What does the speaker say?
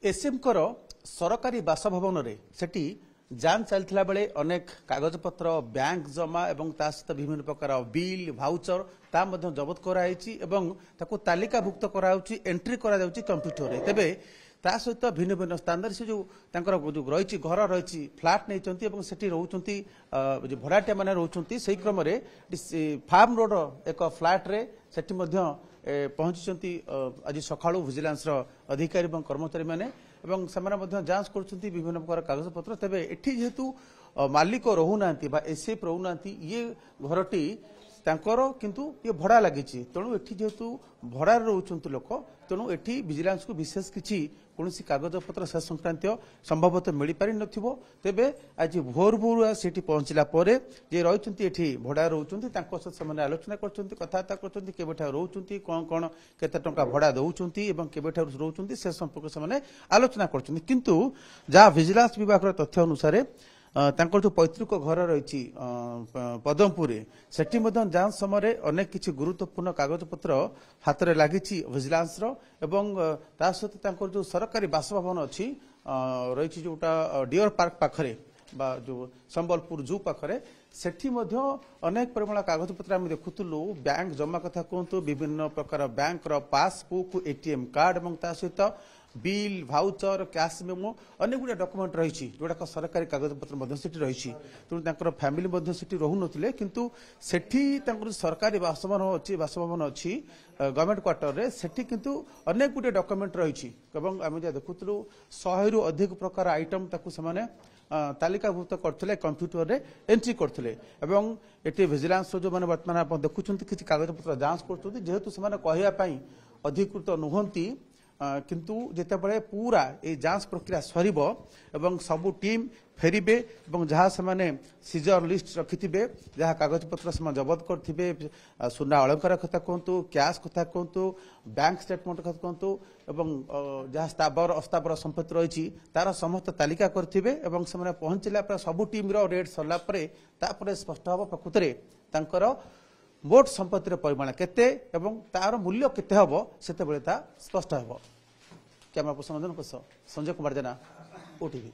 SM कर सरकारी बासभवन रे सेठी जांच चलता बेले अनेक कागजपत्र बैंक जमा एवं ता सहित विभिन्न प्रकार बिल भाउचर ता मध्य जबत कराई ताकू तालिकाभुक्त कराउची एंट्री करा जाउची कंप्यूटर रे तेबे ता सहित भिन्न भिन्न स्थान से जो रही घर रही फ्लाट नहीं सेठी रोचंती भड़ाटिया माने रोचंती सही क्रम रे फार्म रोड एक फ्लाट रे सेठी मध्य पहुंची आज सकाळू विजिलेंस अधिकारी और कर्मचारी माने एवं से जांच कर विभिन्न प्रकार कागजपत्र तेबे एठी जेहेतु मालिक रोना एसएफ रोना ये घरटी तांकर किंतु ये भड़ा लगी तेणु एठी जेहेतु भड़ा रोचंत लोक तेणु एठी विजिलेंस को विशेष किसी कौन कागजपत्र से संक्रांत संभवतः मिल पारि नथिबो तेबे आज भोर भोर सेठी पहुंचला परे जे रहिचंती एठी भड़ा रोचंती तांको सहित से आलोचना करचंती कथाबार्ता करचंती केबेठा रोचंती कोन कोन केते टंका भड़ा दउचंती एवं केबेठा रोचंती से संपर्क से आलोचना करचंती किंतु जा विजिलेंस विभाग तथ्य अनुसार तांकर जो पैतृक घर रही पदमपुर सेठी जांच समय अनेक किसी गुरुत्वपूर्ण कागजपत्र हाथ में लगी विजिलेंस एवं ता सहित जो सरकारी बासभवन अच्छी रही जोटा डियर पार्क पाखरे बा जो संबलपुर जू पाखरे सेठी अनेक परिमाण कागजपत्र आम देखुलु बैंक जमा कथा कहतु विभिन्न प्रकार बैंक पासबुक एटीएम कार्ड और ता सहित बिल भाउचर कैश मेमो अनेक गुड़ा डॉक्यूमेंट रही जोड़ा सरकारी कागजपत्र रही तेणु फैमिली रोते किंतु सेठी सरकारी बासभवन अच्छी गवर्नमेंट क्वार्टर रे सेठी किंतु अनेक गुटे डॉक्यूमेंट रही आम जहाँ देखुलु 100 रु अधिक प्रकार आइटम तालिकाभुक्त करते कंप्यूटर रे एंट्री करते ये विजिलेंस जो मैंने बर्तमान आप देखुं किसी कागजपत्र जांच कर जेहेतु से कहवाई अधिकृत नुहति किंतु जितेबाला पूरा ये जांच प्रक्रिया सरीब एवं सबू टीम फेरबे जहाँ से सीजर लिस्ट रखिथे जहाँ कागजपत्र से जबत करेंगे सुना अलंकार कथा कहतु कैश कथा कहतु बैंक स्टेटमेंट कथा कहतु जहाँ स्थावर अस्थावर संपत्ति रही तार समस्त तालिका करेंगे से पहुंचला सबू टीम रेड सरला स्पष्ट हम प्रकृत मोट संपत्तिर परिमाण केते एवं तार मूल्य केते हबो सेते बेले ता स्पष्ट हबो। कैमरा पर्सन संजय कुमार जेना ओटीवी।